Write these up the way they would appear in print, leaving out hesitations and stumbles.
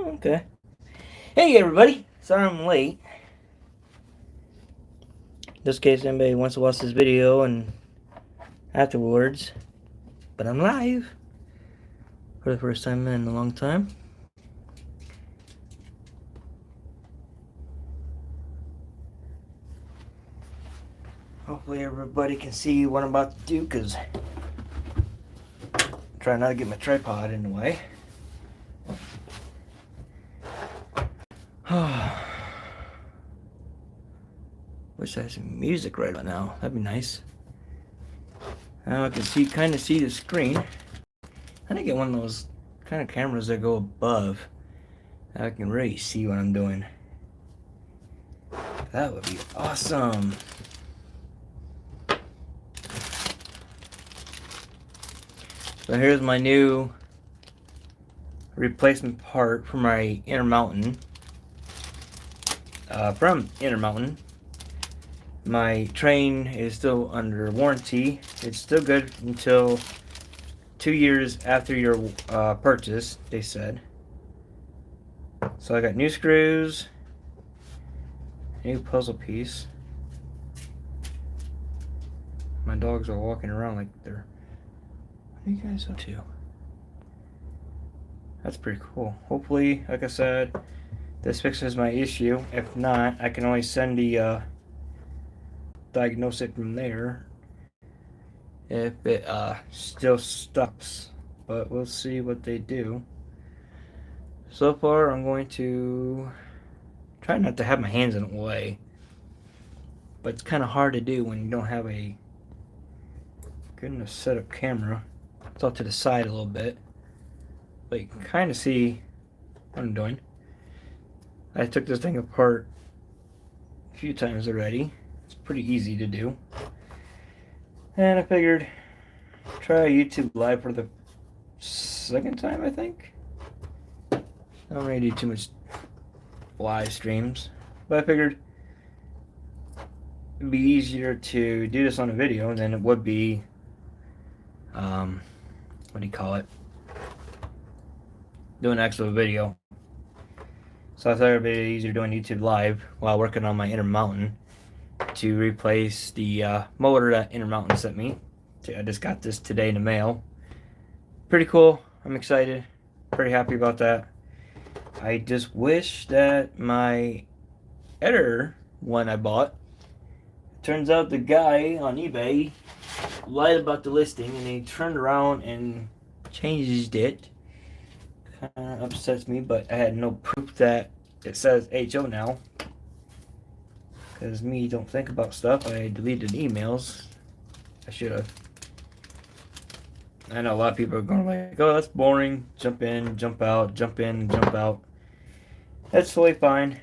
Okay. Hey everybody, sorry I'm late. Just in case anybody wants to watch this video and afterwards, but I'm live for the first time in a long time. Hopefully everybody can see what I'm about to do, because I'm trying not to get my tripod in the way. Wish I had some music right about now. That'd be nice. Now I can kind of see the screen. I need to get one of those kind of cameras that go above. I can really see what I'm doing. That would be awesome. So here's my new replacement part for my intermountain. From Intermountain. My train is still under warranty. It's still good until 2 years after your purchase, they said. So I got new screws, new puzzle piece. My dogs are walking around like they're... What are you guys up to? That's pretty cool. Hopefully, like I said, this fixes my issue. If not, I can always send the diagnose it from there if it still stops. But we'll see what they do. So far, I'm going to try not to have my hands in the way. But it's kind of hard to do when you don't have a good enough setup camera. It's off to the side a little bit, but you can kind of see what I'm doing. I took this thing apart a few times already. It's pretty easy to do. And I figured try YouTube live for the second time, I think. I don't really do too much live streams, but I figured it'd be easier to do this on a video than it would be what do you call it, doing an actual video. So I thought it'd be easier doing YouTube live while working on my Intermountain to replace the motor that Intermountain sent me. I just got this today in the mail. Pretty cool. I'm excited. Pretty happy about that. I just wish that my editor one I bought, turns out the guy on eBay lied about the listing and he turned around and changed it. Kind of upsets me, but I had no proof that it says HO now. Because me don't think about stuff. I deleted emails. I should have. I know a lot of people are going like, oh, that's boring. Jump in, jump out, jump in, jump out. That's totally fine.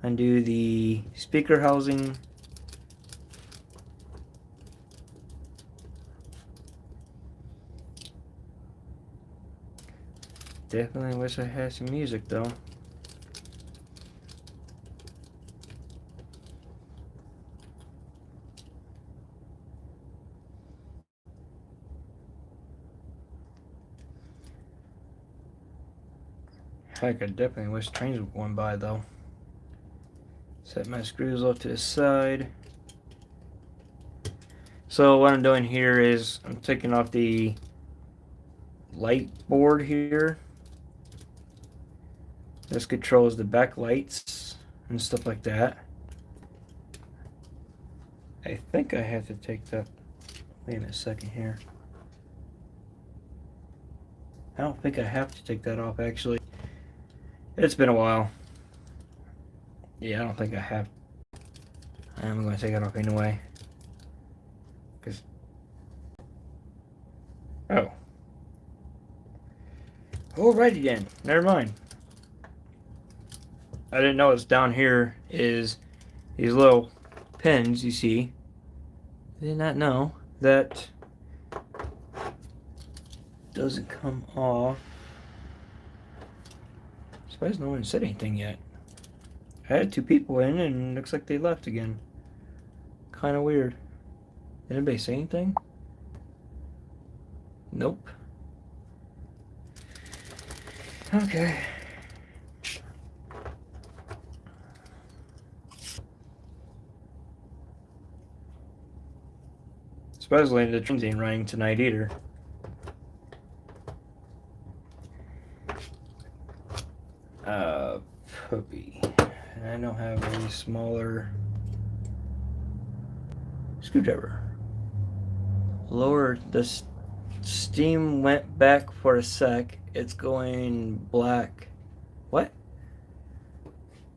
Undo the speaker housing. Definitely wish I had some music though. Heck, I definitely wish trains were going by though. Set my screws off to the side. So what I'm doing here is I'm taking off the light board here. This controls the back lights and stuff like that. I think I have to take that. Wait a second here. I don't think I have to take that off actually. It's been a while. Yeah, I don't think I have. I'm going to take it off anyway. Cause oh. Alrighty then. Never mind. I didn't know it's down here is these little pins you see. I did not know that doesn't come off. I'm surprised no one said anything yet. I had 2 people in and it looks like they left again. Kind of weird. Did anybody say anything? Nope. Okay. Supposedly the trains ain't running tonight either. Puppy. And I don't have a smaller screwdriver. Lower the steam went back for a sec. It's going black. What?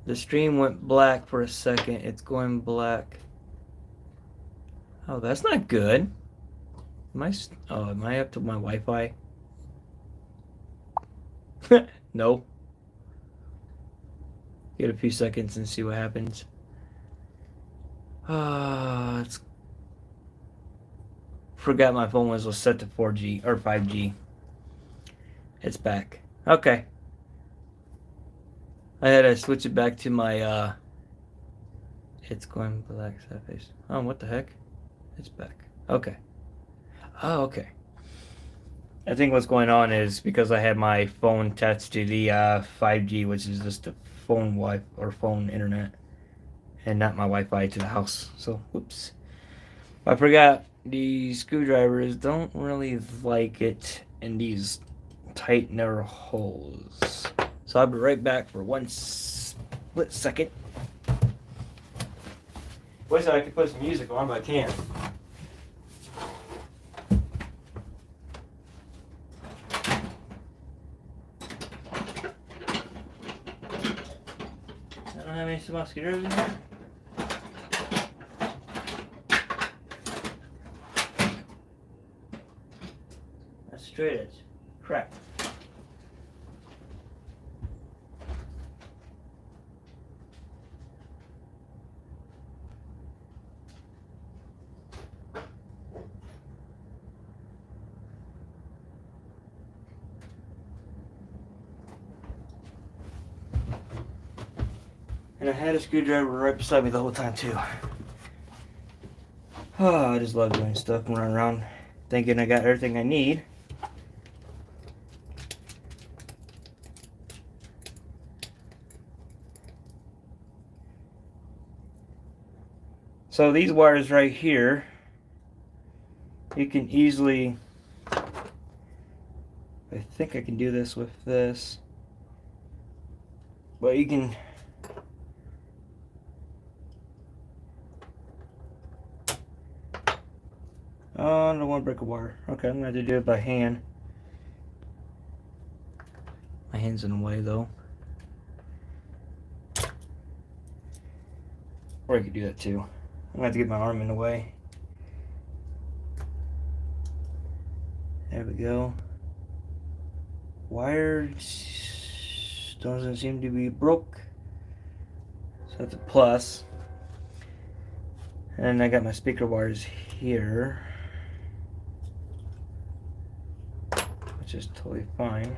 The stream went black for a second. It's going black. Oh, that's not good. Am I up to my Wi-Fi? No. Get a few seconds and see what happens. It's forgot my phone was set to 4G or 5G. It's back. Okay. I had to switch it back to my it's going black surface. Oh, what the heck? It's back. Okay. Oh, okay. I think what's going on is because I had my phone attached to the 5G, which is just the phone Wi or phone internet, and not my Wi-Fi to the house. So, whoops. I forgot the screwdrivers don't really like it in these tight, narrow holes. So I'll be right back for one split second. Wish I could put some music on, but I can't. I don't have any small screwdrivers in here. That's straight edge. Crap. And I had a screwdriver right beside me the whole time too. Oh, I just love doing stuff and running around thinking I got everything I need. So these wires right here, you can easily, I think I can do this with this, but you can oh, I don't want to break a wire. Okay, I'm going to have to do it by hand. My hand's in the way though. Or I could do that too. I'm going to have to get my arm in the way. There we go. Wire doesn't seem to be broke. So that's a plus. And I got my speaker wires here, which is totally fine.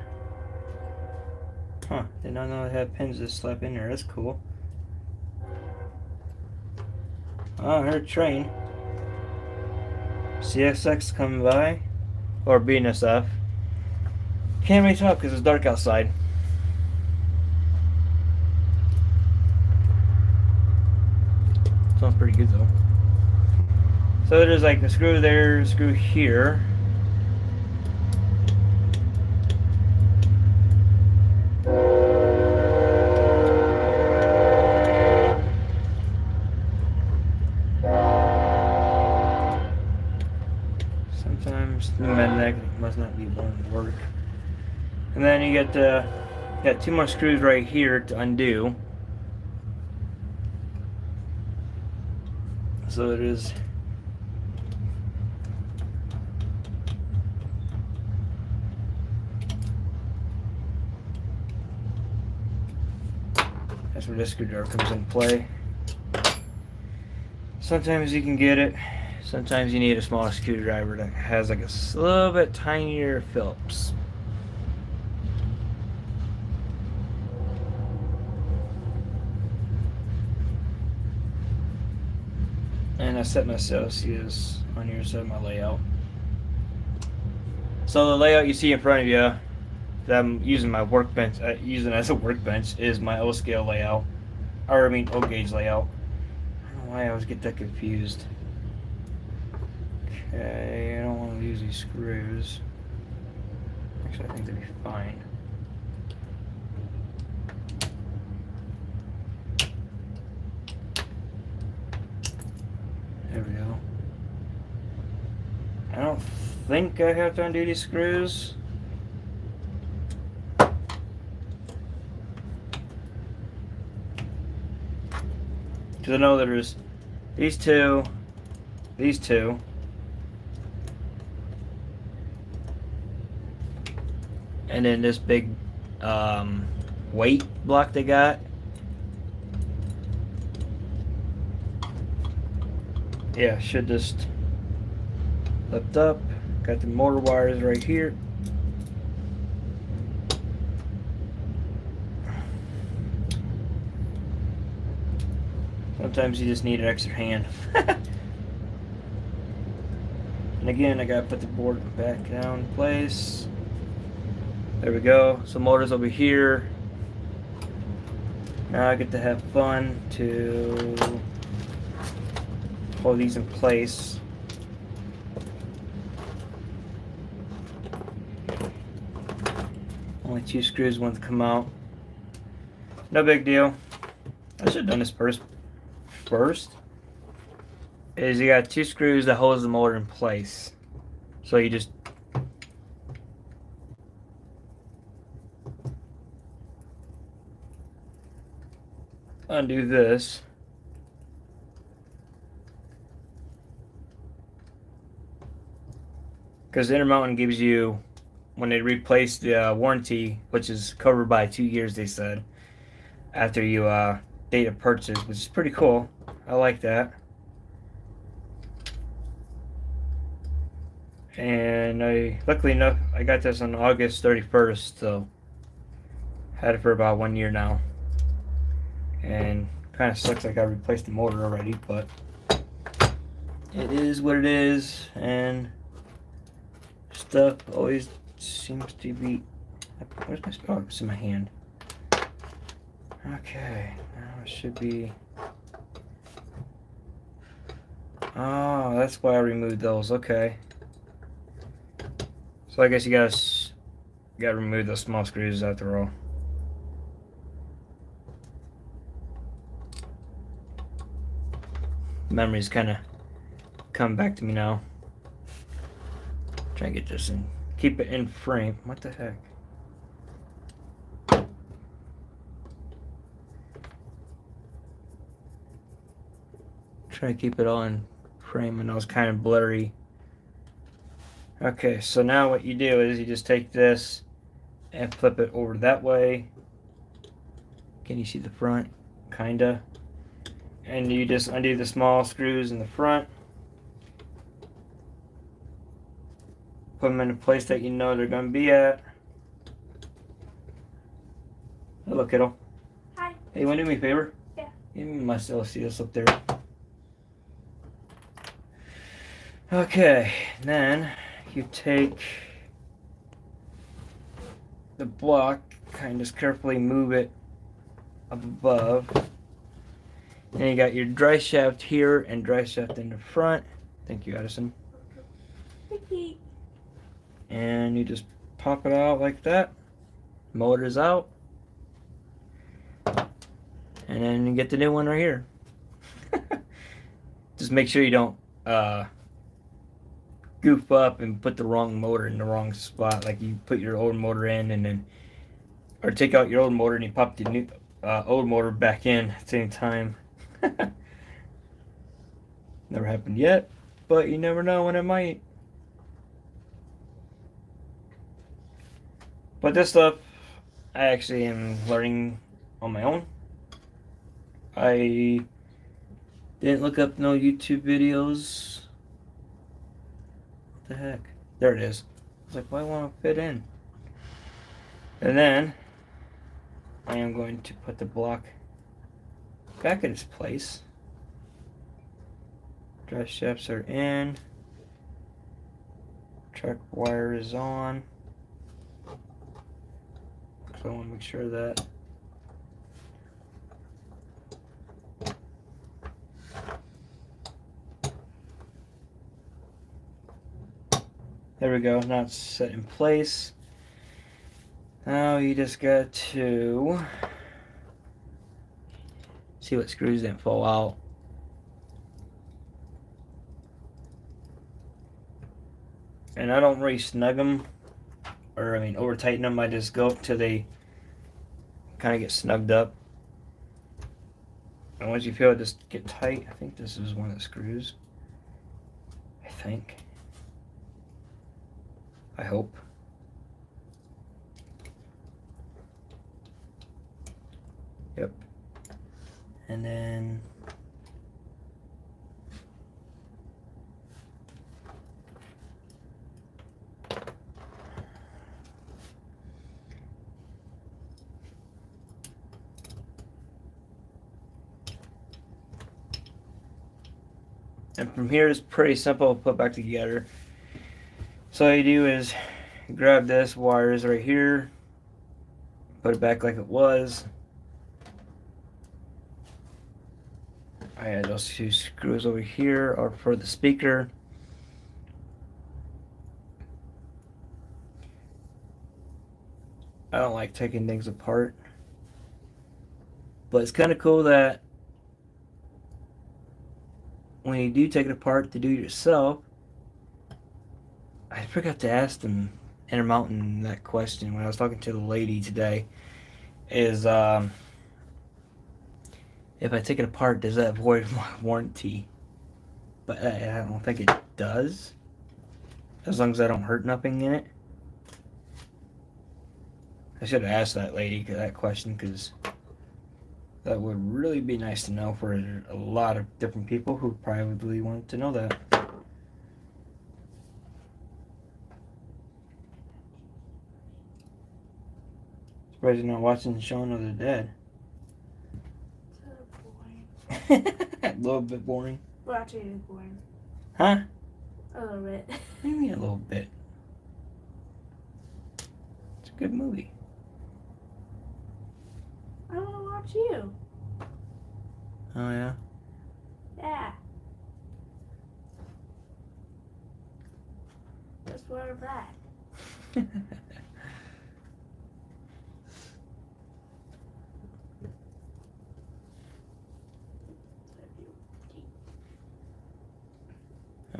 Huh, did not know I had pins to slap in there. That's cool. Oh, I heard a train. CSX coming by. Or BNSF. Can't really tell because it's dark outside. Sounds pretty good though. So there's like a screw there, a screw here. Sometimes the magnetic must not be going to work. And then you got two more screws right here to undo. So it is that's where this screwdriver comes into play. Sometimes you can get it. Sometimes you need a smaller screwdriver that has like a little bit tinier Phillips. And I set my Celsius on your side of my layout. So the layout you see in front of you that I'm using my workbench, using as a workbench, is my O scale layout, or I mean O gauge layout. I don't know why I always get that confused. Okay, I don't want to use these screws. Actually, I think they'd be fine. There we go. I don't think I have to undo these screws. Because I know there's these two, and then this big weight block they got. Yeah, should just lift up. Got the motor wires right here. Sometimes you just need an extra hand. And again, I gotta put the board back down in place. There we go. So motor's over here. Now I get to have fun to hold these in place. Only 2 screws want to come out. No big deal. I should have done this first. Is you got 2 screws that holds the motor in place. So you just undo this. Because Intermountain gives you, when they replace the warranty, which is covered by 2 years, they said, after you date of purchase, which is pretty cool. I like that. And luckily enough, I got this on August 31st, so had it for about 1 year now. And kind of sucks like I replaced the motor already, but it is what it is, and stuff always seems to be. Where's my spell? It's in my hand. Okay, now it should be. Oh, that's why I removed those. Okay. So I guess you gotta remove those small screws after all. Memories kind of come back to me now. Try and get this in, keep it in frame. What the heck? Try to keep it all in frame, and I was kind of blurry. Okay, so now what you do is you just take this and flip it over that way. Can you see the front? Kinda. And you just undo the small screws in the front. Put them in a place that you know they're going to be at. Hello, kiddo. Hi. Hey, you want to do me a favor? Yeah. Give me my celestials up there. Okay, then you take the block, kind of carefully move it up above. Then you got your dry shaft here and dry shaft in the front. Thank you, Addison. Vicky. And you just pop it out like that. Motor's out. And then you get the new one right here. Just make sure you don't goof up and put the wrong motor in the wrong spot. Like you put your old motor in and then, or take out your old motor and you pop the new old motor back in at the same time. Never happened yet, but you never know when it might. But this stuff, I actually am learning on my own. I didn't look up no YouTube videos. What the heck? There it is. I was like, why won't it fit in? And then I am going to put the block back in its place. Drive shafts are in. Track wire is on. So I want to make sure of that. There we go. Now it's set in place. Now you just got to see what screws didn't fall out. And I don't really snug them, or over tighten them. I just go up till they kind of get snugged up. And once you feel it just get tight, I think this is one of the screws. I think. I hope. Yep. And then from here it's pretty simple to put back together. So all you do is grab this wires right here, put it back like it was. I had those two screws over here are for the speaker. I don't like taking things apart, but it's kind of cool that when you do take it apart to do it yourself, I forgot to ask them Intermountain that question when I was talking to the lady today. Is if I take it apart, does that void my warranty? But I don't think it does, as long as I don't hurt nothing in it. I should have asked that lady that question, because that would really be nice to know for a lot of different people who probably wanted to know that. Surprised you're not watching Shaun of the Dead. It's boring. A little bit boring. Well, actually, it is boring. Huh? A little bit. What do you mean a little bit? It's a good movie. I want to watch you. Oh, yeah? Yeah. That's why we're back.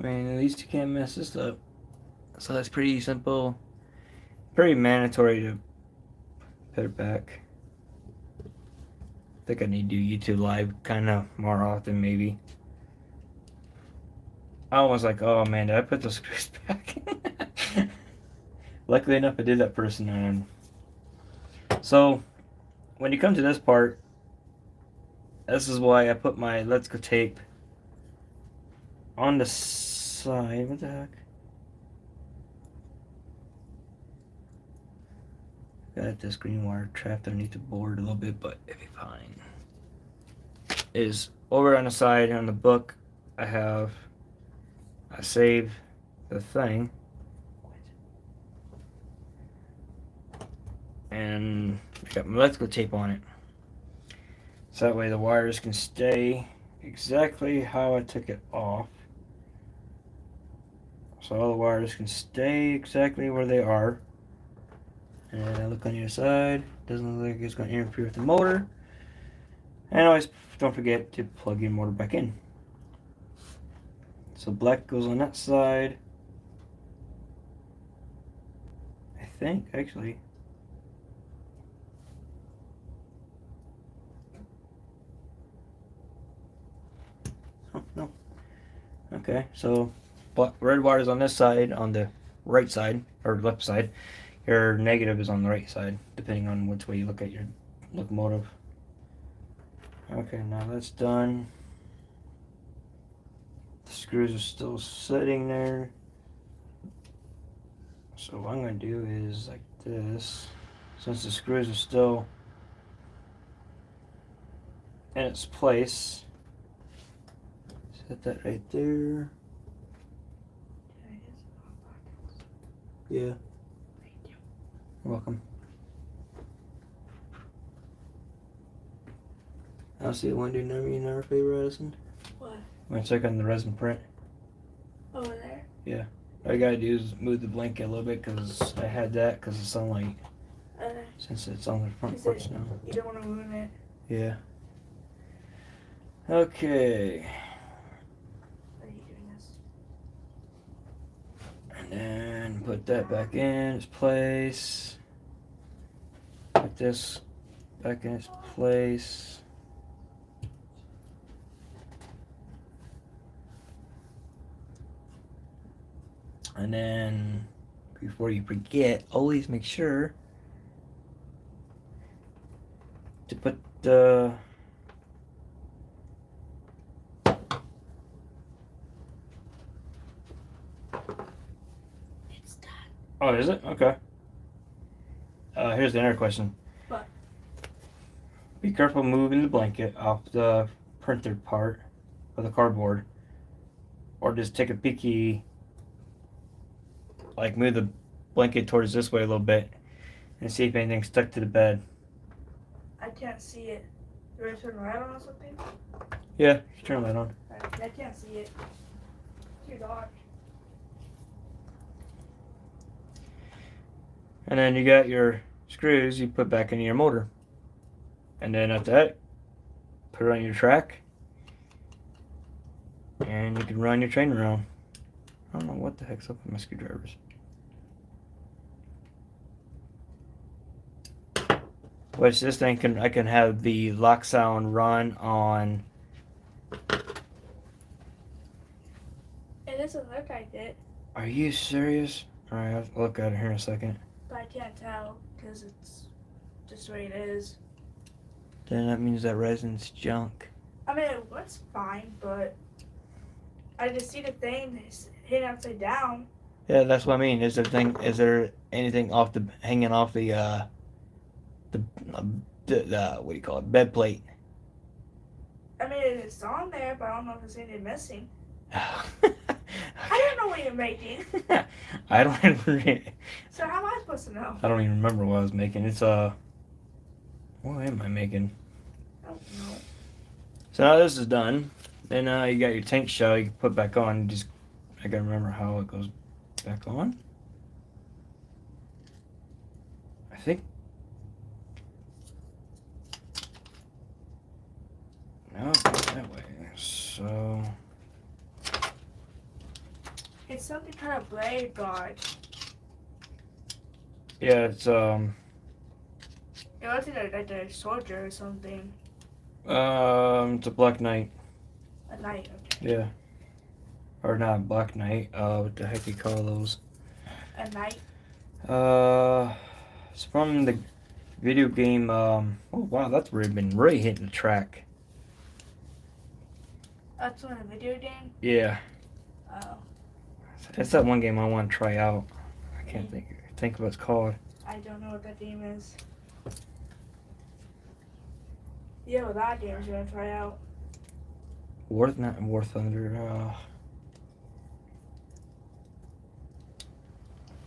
At least you can't mess this up. So that's pretty simple. Pretty mandatory to put it back. I think I need to do YouTube Live kind of more often, maybe. I was like, oh man, did I put those screws back? Luckily enough, I did that person. And so, when you come to this part, this is why I put my Let's Go tape on the side. What the heck? Got this green wire trapped underneath the board a little bit, but it'll be fine. Is over on the side on the book, I save the thing, and I got my Let's Go tape on it. So that way the wires can stay exactly how I took it off. So all the wires can stay exactly where they are. And I look on your side, doesn't look like it's going to interfere with the motor. And always don't forget to plug your motor back in. So black goes on that side. I think, actually. Oh, no. Okay, so red wire is on this side, on the right side, or left side. Your negative is on the right side, depending on which way you look at your locomotive. Okay, now that's done. The screws are still sitting there. So what I'm going to do is like this. Since the screws are still in its place, set that right there. Yeah. You're welcome. I'll see one dude you never played resin. What? Want to check on the resin print? Over there? Yeah. All you gotta do is move the blanket a little bit because I had that because of sunlight. Since it's on the front porch now. You don't want to ruin it. Yeah. Okay. Are you doing this? And then put that back in its place. Put this back in its place. And then, before you forget, always make sure to put the It's done. Oh, is it? Okay. Here's the other question. What? Be careful moving the blanket off the printer part of the cardboard. Or just take a peeky, like move the blanket towards this way a little bit and see if anything's stuck to the bed. I can't see it. You want to turn the light on or something? Yeah, you turn the light on. I can't see it. It's too dark. And then you got your screws you put back into your motor. And then after that, put it on your track. And you can run your train around. I don't know what the heck's up with my screwdrivers. Which this thing I can have the lock sound run on. It doesn't look like it, Are you serious? Alright, I'll look at it here in a second. but I can't tell because it's just the way it is. Then that means that resin's junk. I mean, it looks fine, but I just see the thing hit upside down. Yeah, that's what I mean. Is there anything hanging off the what do you call it? Bed plate. I mean, it's on there, but I don't know if there's anything missing. Okay. I don't know what you're making. I don't even. So how am I supposed to know? I don't even remember what I was making. It's what am I making? I don't know. So now this is done. Then you got your tank shell you can put back on. I gotta remember how it goes back on. I think. No, it's not that way. So. It's something kind of blade guard. Yeah, it's It looks like a soldier or something. it's a Black Knight. A knight, okay. Yeah. Or not Black Knight. What the heck do you call those? A knight? It's from the video game. Oh wow, that's really hitting the track. That's from a video game? Yeah. Oh. It's that one game I want to try out. I can't think of what it's called. I don't know what that game is. Yeah, well, that game's gonna try out. War Thunder.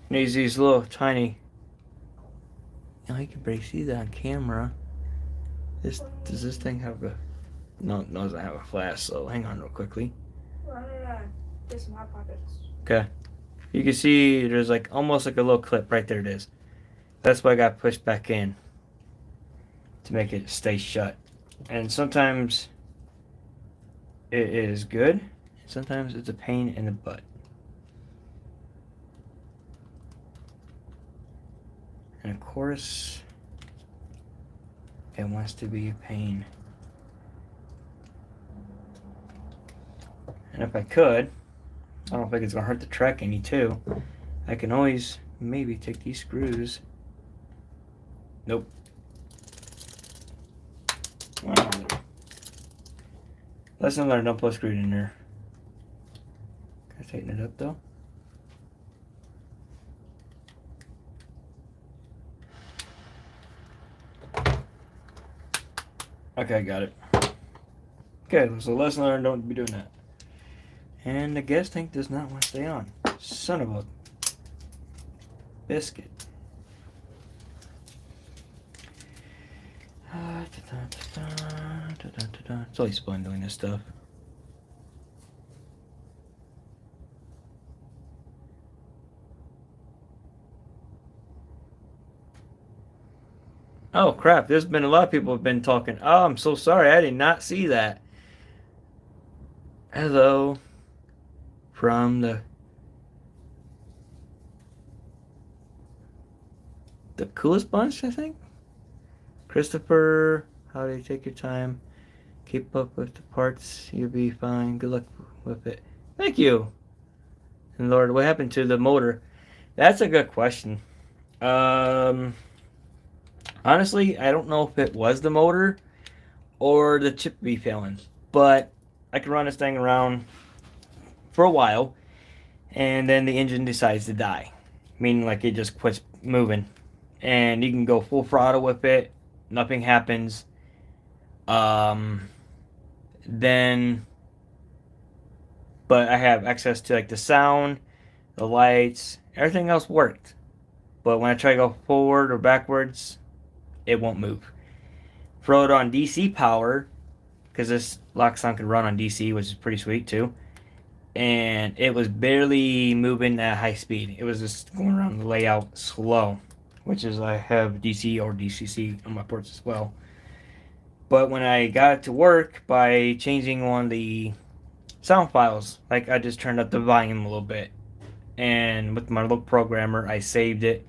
Needs these little tiny. Oh, you can barely see that on camera. Does this thing have a? No, it doesn't have a flash. So hang on real quickly. Well, this in my pockets. Okay. You can see there's like almost like a little clip right there. It is. That's why I got pushed back in to make it stay shut. And sometimes it is good. Sometimes it's a pain in the butt. And of course, it wants to be a pain. And if I could, I don't think it's gonna hurt the track any too. I can always maybe take these screws. Nope. Wow. Lesson learned, don't put a screw in there. Can I tighten it up though? Okay, got it. Okay, so lesson learned, don't be doing that. And the gas tank does not want to stay on. Son of a biscuit. It's always fun doing this stuff. Oh crap, there's been a lot of people have been talking. Oh, I'm so sorry, I did not see that. Hello from the coolest bunch, I think. Christopher, how do you take your time? Keep up with the parts, you'll be fine. Good luck with it. Thank you. And Lord, what happened to the motor? That's a good question. Um Honestly, I don't know if it was the motor or the chip be failing. But I can run this thing around for a while, and then the engine decides to die, meaning like it just quits moving. And you can go full throttle with it, nothing happens. Um, then, but I have access to like the sound, the lights, everything else worked. But when I try to go forward or backwards, it won't move. Throw it on DC power, because this Locomotive can run on DC, which is pretty sweet too. And it was barely moving at high speed. It was just going around the layout slow, which is I have DC or DCC on my ports as well. But when I got it to work by changing one of the sound files, like I just turned up the volume a little bit, and with my little programmer, I saved it,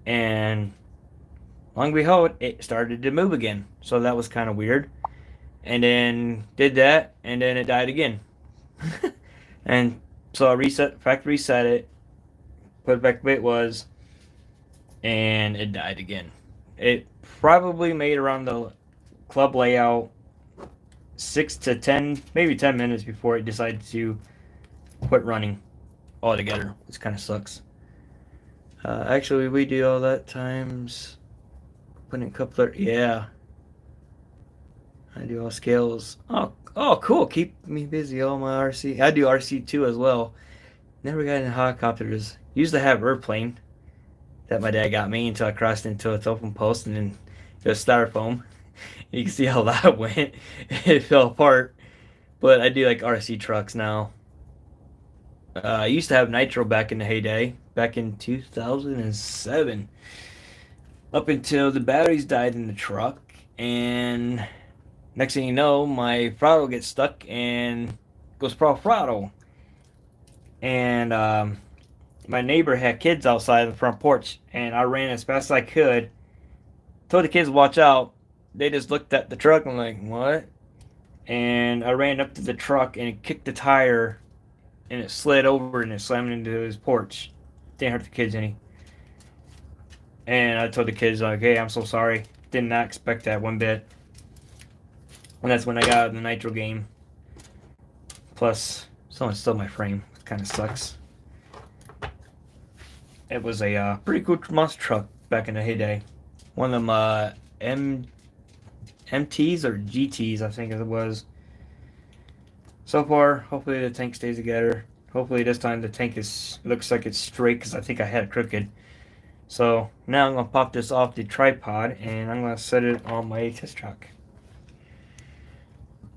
and long and behold, it started to move again. So that was kind of weird. And then did that, and then it died again. And so I factory reset it, put it back the way it was, and it died again. It probably made around the club layout 6 to 10, maybe 10 minutes before it decided to quit running altogether, which kind of sucks. Actually, we do all that times putting coupler. Yeah, I do all scales. Oh, cool. Keep me busy. All my RC. I do RC too as well. Never got into helicopters. Used to have airplane that my dad got me until I crossed into a telephone post and then it was styrofoam. You can see how that went. It fell apart. But I do like RC trucks now. I used to have nitro back in the heyday, back in 2007. Up until the batteries died in the truck, and next thing you know, my throttle gets stuck and goes pro throttle. And my neighbor had kids outside the front porch, and I ran as fast as I could. Told the kids to watch out. They just looked at the truck and like, what? And I ran up to the truck and it kicked the tire, and it slid over and it slammed into his porch. Didn't hurt the kids any. And I told the kids like, hey, I'm so sorry. Did not expect that one bit. And that's when I got out of the nitro game. Plus, someone stole my frame. It kind of sucks. It was a pretty cool monster truck back in the heyday. One of them MTs or GTs, I think it was. So far, hopefully the tank stays together. Hopefully this time the tank looks like it's straight, because I think I had it crooked. So now I'm going to pop this off the tripod and I'm going to set it on my test track.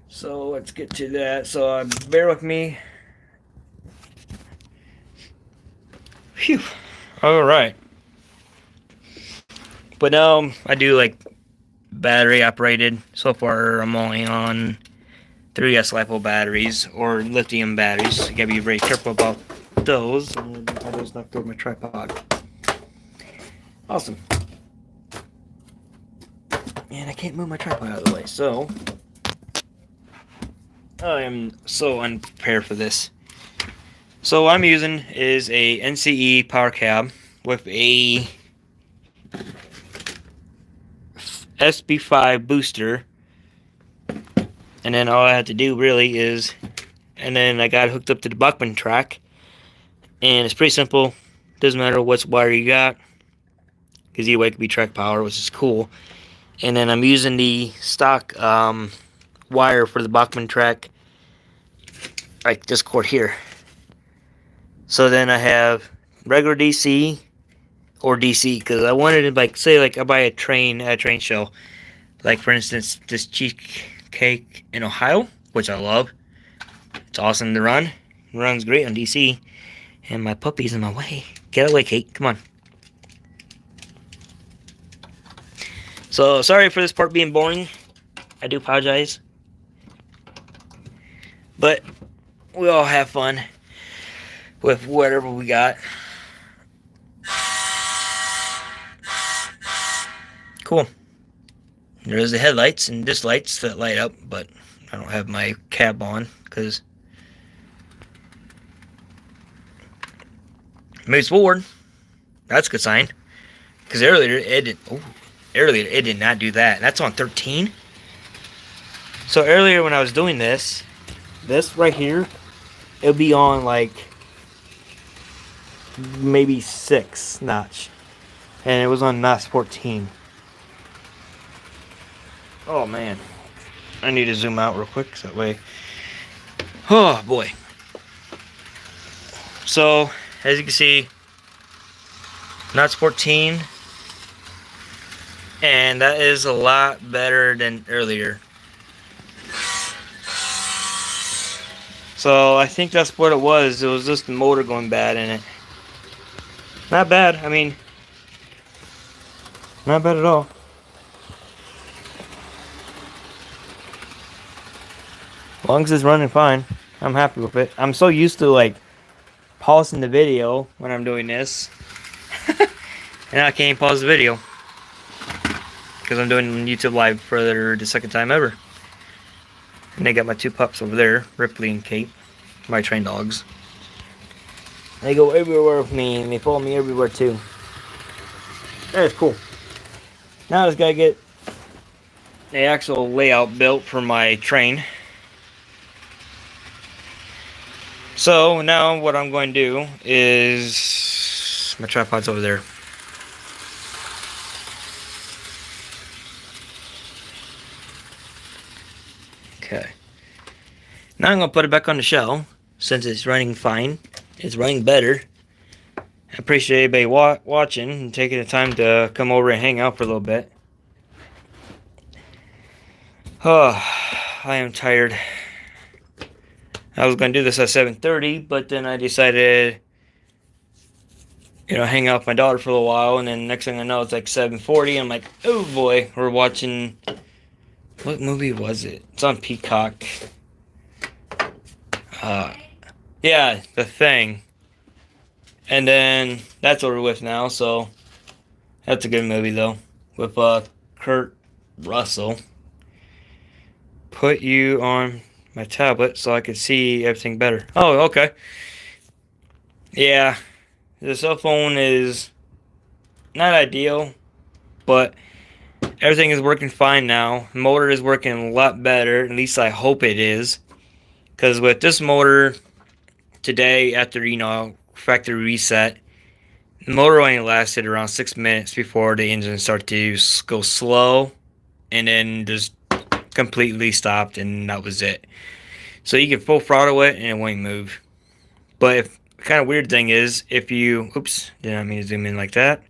So let's get to that. So bear with me. Phew. Alright. But now I do like battery operated. So far I'm only on 3S LiPo batteries or lithium batteries. You gotta be very careful about those. And I just knocked over my tripod. Awesome. And I can't move my tripod out of the way, so I am so unprepared for this. So what I'm using is a NCE power cab with a SB5 booster. And then all I have to do really is, and then I got it hooked up to the Bachmann track. And it's pretty simple. Doesn't matter what wire you got, because either way it could be track power, which is cool. And then I'm using the stock wire for the Bachmann track, like this cord here. So then I have regular DC or DC, because I wanted to, like, say like I buy a train at a train show, Like, for instance, this cheesecake in Ohio, which I love. It's awesome to run. It runs great on DC. And my puppy's in my way. Get away, Kate. Come on. So, sorry for this part being boring. I do apologize. But we all have fun with whatever we got. Cool. There's the headlights and this lights that light up, but I don't have my cab on because it moves forward. That's a good sign. Because earlier it did not do that. That's on 13. So earlier when I was doing this right here, it'll be on like maybe 6 notch, and it was on notch 14. Oh man, I need to zoom out real quick so that way. Oh boy. So as you can see, notch 14, and that is a lot better than earlier. So I think that's what it was. It was just the motor going bad in it. Not bad. I mean, not bad at all. As long as it's running fine, I'm happy with it. I'm so used to like pausing the video when I'm doing this. And I can't pause the video because I'm doing YouTube Live for the second time ever. And they got my 2 pups over there, Ripley and Kate, my trained dogs. They go everywhere with me, and they follow me everywhere too. That's cool. Now I just gotta get the actual layout built for my train. So now what I'm going to do is, my tripod's over there. Okay. Now I'm going to put it back on the shelf since it's running fine. It's running better. I appreciate everybody watching and taking the time to come over and hang out for a little bit. Oh, I am tired. I was going to do this at 7:30, but then I decided, hang out with my daughter for a little while, and then next thing I know, it's like 7:40. I'm like, oh boy, we're watching. What movie was it? It's on Peacock. Yeah, The Thing. And then that's over with now, so that's a good movie though, with Kurt Russell. Put you on my tablet so I could see everything better. Oh, okay. Yeah, the cell phone is not ideal, but everything is working fine now. The motor is working a lot better, at least I hope it is. Because with this motor today, after factory reset, the motor only lasted around 6 minutes before the engine started to go slow, and then just completely stopped, and that was it. So you can full throttle it and it won't move. But kind of weird thing is, if you, oops, did not mean to zoom in like that.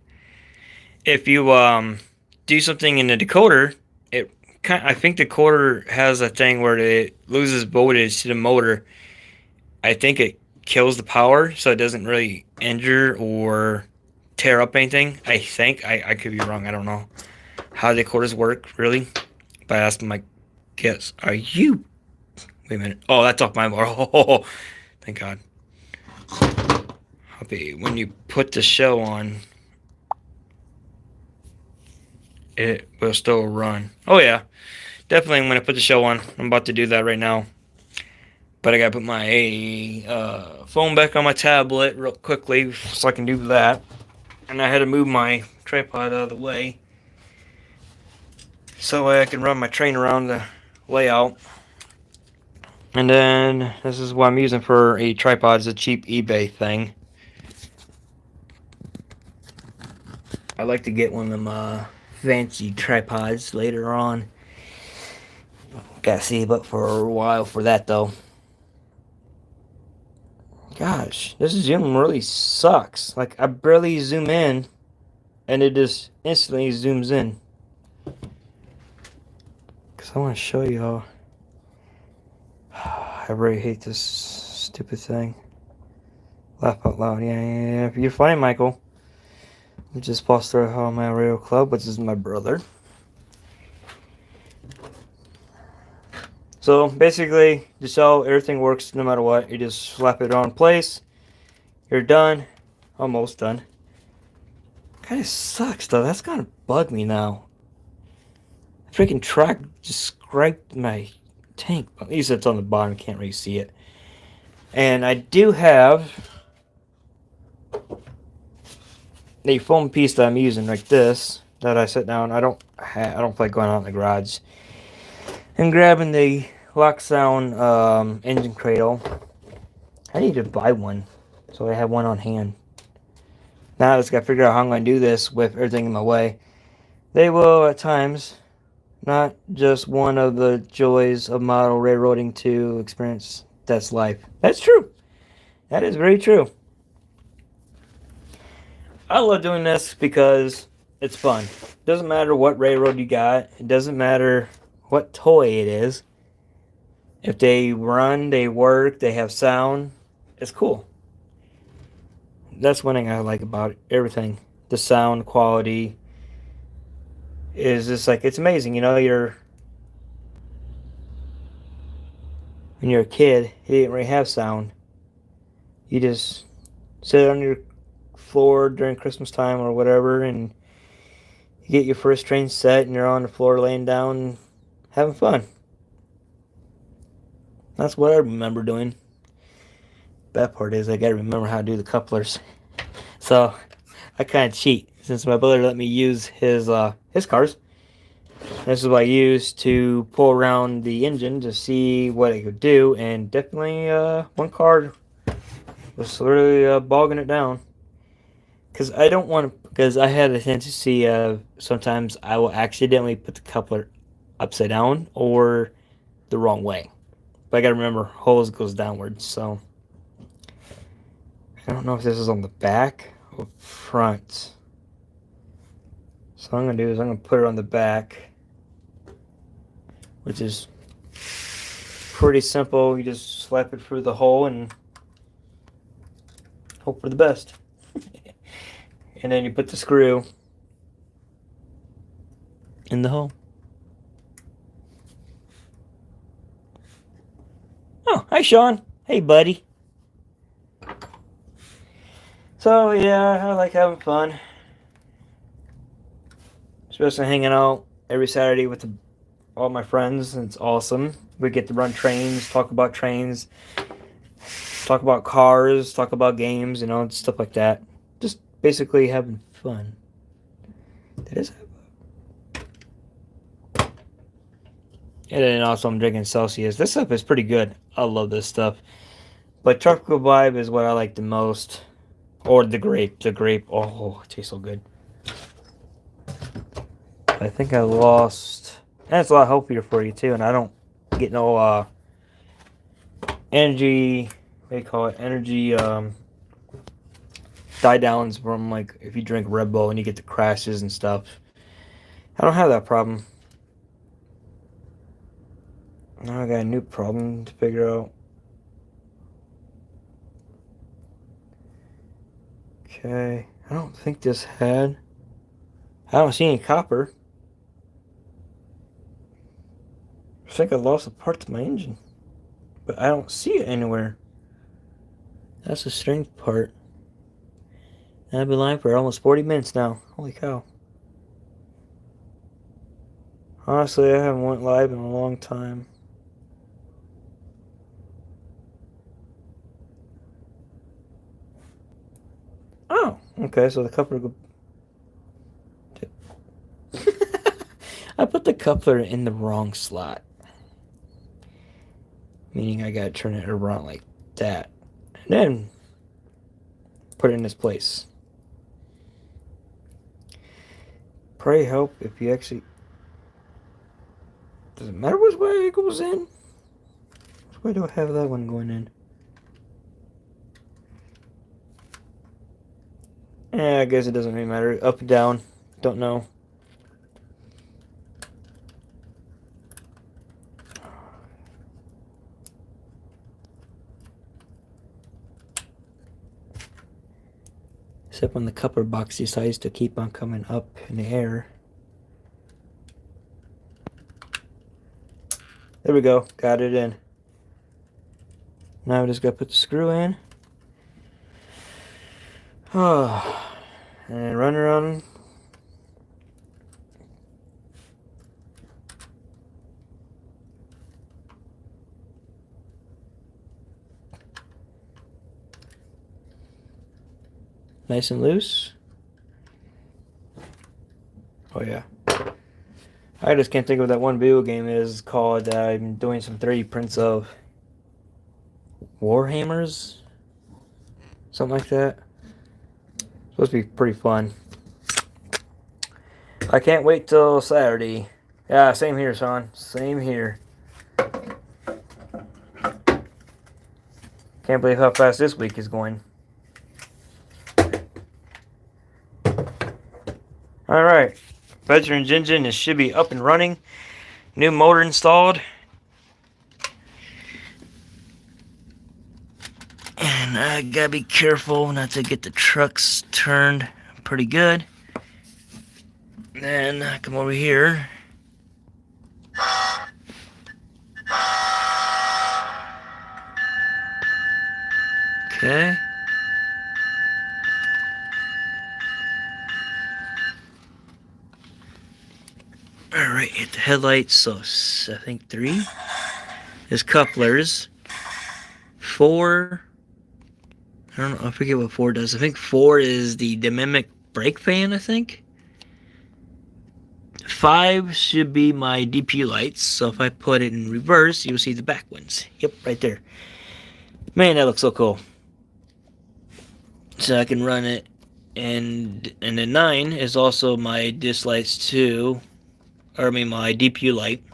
If you do something in the decoder, I think the decoder has a thing where it loses voltage to the motor. I think it kills the power, so it doesn't really injure or tear up anything. I think I could be wrong. I don't know how the decoders work really, but that's my guess. Are you? Wait a minute. Oh, that's off my motor. Oh, thank God. Okay, when you put the show on, it will still run. Oh yeah, definitely. I'm gonna put the show on. I'm about to do that right now. But I gotta put my phone back on my tablet real quickly so I can do that. And I had to move my tripod out of the way so I can run my train around the layout. And then this is what I'm using for a tripod. It's a cheap eBay thing. I like to get one of them fancy tripods later on. Gotta save up for a while for that though. Gosh, this zoom really sucks. Like, I barely zoom in, and it just instantly zooms in. Because I want to show y'all. I really hate this stupid thing. Laugh out loud. Yeah. You're funny, Michael. I just paused through how my radio club, which is my brother. So basically, just how everything works no matter what. You just slap it on place. You're done. Almost done. Kind of sucks though. That's gonna bug me now. The freaking track just scraped my tank. At least it's on the bottom. Can't really see it. And I do have the foam piece that I'm using, like this, that I sit down. I don't like going out in the garage and grabbing the lock sound engine cradle. I need to buy one, so I have one on hand. Now I just got to figure out how I'm going to do this with everything in my way. They will at times, not just one of the joys of model railroading to experience. That's life. That's true. That is very true. I love doing this because it's fun. Doesn't matter what railroad you got. It doesn't matter what toy it is. If they run, they work, they have sound, it's cool. That's one thing I like about everything. The sound quality is just like, it's amazing. You know, when you're a kid, you didn't really have sound. You just sit on your floor during Christmas time or whatever, and you get your first train set, and you're on the floor laying down having fun. That's what I remember doing. Bad part is I gotta remember how to do the couplers. So I kind of cheat since my brother let me use his cars. This is what I used to pull around the engine to see what it could do, and definitely one car was really bogging it down. Because I don't want to, because I had a tendency of sometimes I will accidentally put the coupler upside down or the wrong way. But I gotta remember, hose goes downwards, so I don't know if this is on the back or front. So what I'm gonna do is I'm gonna put it on the back, which is pretty simple. You just slap it through the hole and hope for the best. And then you put the screw in the hole. Oh, hi Sean. Hey buddy. So yeah, I like having fun. Especially hanging out every Saturday with all my friends. It's awesome. We get to run trains, talk about trains, talk about cars, talk about games, and stuff like that. Just basically having fun. That is. And then also I'm drinking Celsius. This stuff is pretty good. I love this stuff. But Tropical Vibe is what I like the most. Or the grape. The grape. Oh, it tastes so good. I think I lost. And it's a lot healthier for you too. And I don't get no energy. What do you call it? Energy die downs from like if you drink Red Bull and you get the crashes and stuff. I don't have that problem. Now I got a new problem to figure out. Okay, I don't think this had. I don't see any copper. I think I lost a part to my engine, but I don't see it anywhere. That's the strange part. I've been live for almost 40 minutes now. Holy cow. Honestly, I haven't went live in a long time. Oh, okay, so the coupler... I put the coupler in the wrong slot. Meaning I gotta turn it around like that. And then put it in its place. Pray help if you actually... Does it matter which way it goes in? Which way do I have that one going in? I guess it doesn't really matter. Up and down. Don't know. Except when the coupler box decides to keep on coming up in the air. There we go. Got it in. Now we just got to put the screw in. Oh, and run around. Nice and loose. Oh yeah. I just can't think of what that one video game is called. I'm doing some 3D prints of Warhammers. Something like that. Supposed to be pretty fun. I can't wait till Saturday. Yeah, same here, son. Same here. Can't believe how fast this week is going. Alright. Veteran's engine should be up and running. New motor installed. And I gotta be careful not to get the trucks turned pretty good. Then I come over here. Okay. Alright, hit the headlights. So I think 3 is couplers. 4, I don't know, I forget what 4 does. I think 4 is the dynamic brake fan, I think. 5 should be my DPU lights. So if I put it in reverse, you'll see the back ones. Yep, right there. Man, that looks so cool. So I can run it. And then 9 is also my disc lights too. Or I mean my DPU light.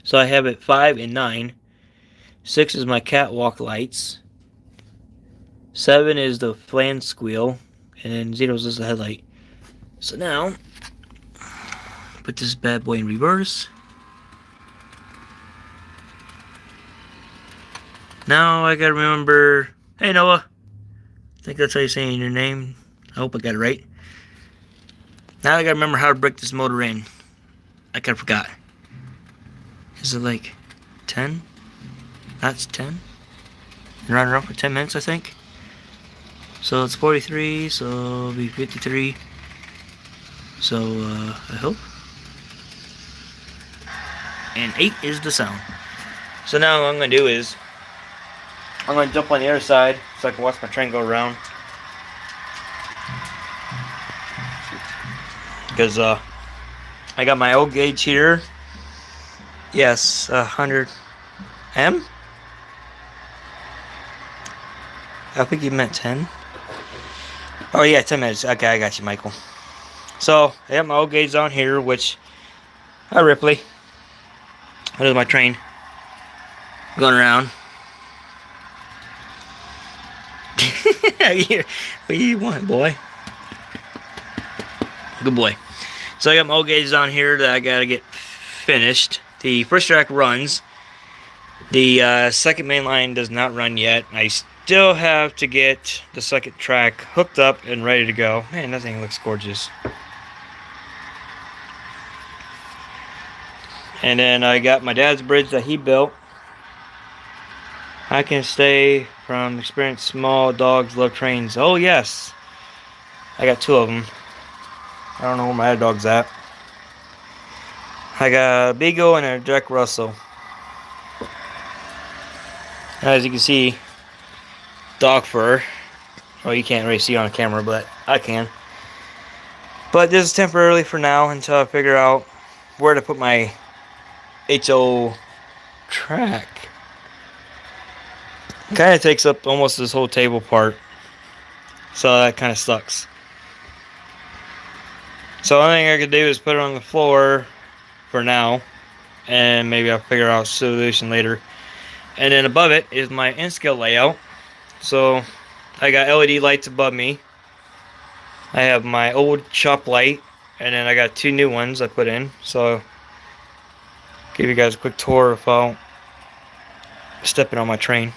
So I have it 5 and 9. 6 is my catwalk lights. 7 is the flange squeal. And then 0 is the headlight. So now, put this bad boy in reverse. Now I gotta remember, hey Noah. I think that's how you're saying your name. I hope I got it right. Now I gotta remember how to break this motor in. I kinda forgot. Is it like 10? That's 10. And run around for 10 minutes, I think. So it's 43, so it'll be 53. So I hope. And 8 is the sound. So now what I'm gonna do is I'm gonna jump on the other side so I can watch my train go around. Because I got my old gauge here. Yes, 100 M. I think you meant 10. Oh yeah, 10 minutes. Okay, I got you, Michael. So I have my old gauge on here, which Ripley. There's my train going around. What do you want, boy? Good boy. So I got my old gauges on here that I gotta get finished. The first track runs. The second main line does not run yet. I still have to get the second track hooked up and ready to go. Man, that thing looks gorgeous. And then I got my dad's bridge that he built. I can stay from experience. Small dogs love trains. Oh yes, I got 2 of them. I don't know where my other dog's at. I got a Beagle and a Jack Russell. As you can see, dog fur. Well, you can't really see on camera, but I can. But this is temporarily for now until I figure out where to put my HO track. Kind of takes up almost this whole table part, so that kind of sucks. So the only thing I could do is put it on the floor for now, and maybe I'll figure out a solution later. And then above it is my N-scale layout. So I got LED lights above me. I have my old shop light, and then I got 2 new ones I put in. So I'll give you guys a quick tour without stepping on my train.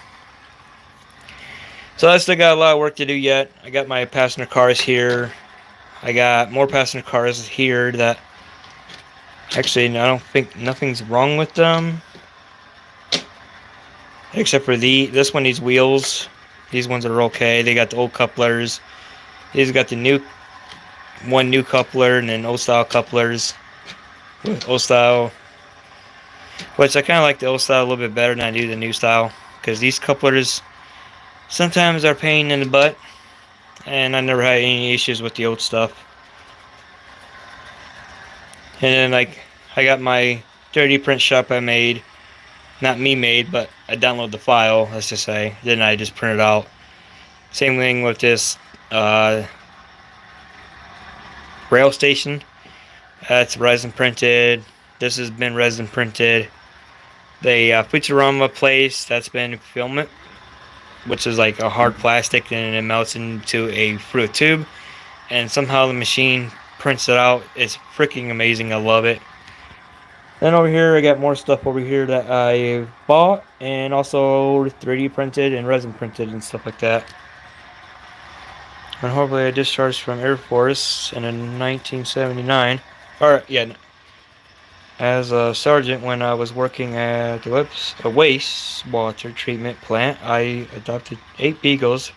So I still got a lot of work to do yet. I got my passenger cars here. I got more passenger cars here that actually I don't think nothing's wrong with them. Except for this one needs wheels. These ones are okay. They got the old couplers. These got the new coupler and then old style couplers. Old style, which I kind of like the old style a little bit better than I do the new style, because these couplers sometimes are a pain in the butt, and I never had any issues with the old stuff. And then like I got my 3D print shop I made, not me made, but I downloaded the file, let's just say. Then I just print it out. Same thing with this rail station. That's resin printed. This has been resin printed. The Futurama place, that's been filament, which is like a hard plastic, and it melts into a fruit tube, and somehow the machine prints it out. It's freaking amazing. I love it. Then over here I got more stuff over here that I bought, and also 3D printed and resin printed and stuff like that. And hopefully I discharged from Air Force in 1979. Or yeah, as a sergeant when I was working at a wastewater treatment plant. I adopted 8 beagles,